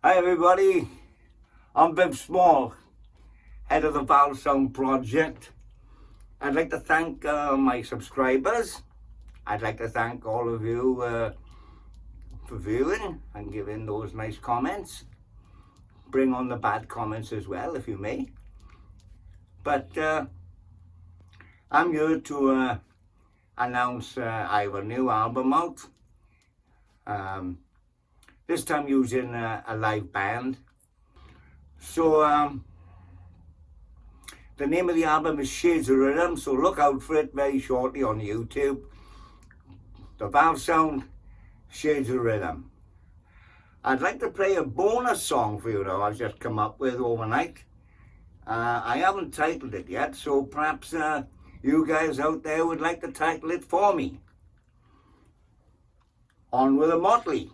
Hi everybody, I'm Viv Small, head of the Viv Sound project. I'd like to thank my subscribers. I'd like to thank all of you for viewing and giving those nice comments. Bring on the bad comments as well, if you may. But I'm here to announce I have a new album out. This time using a live band. So the name of the album is Shades of Rhythm, so look out for it very shortly on YouTube. The Viv Sound, Shades of Rhythm. I'd like to play a bonus song for you now I've just come up with overnight. I haven't titled it yet, so perhaps you guys out there would like to title it for me. On with a Motley.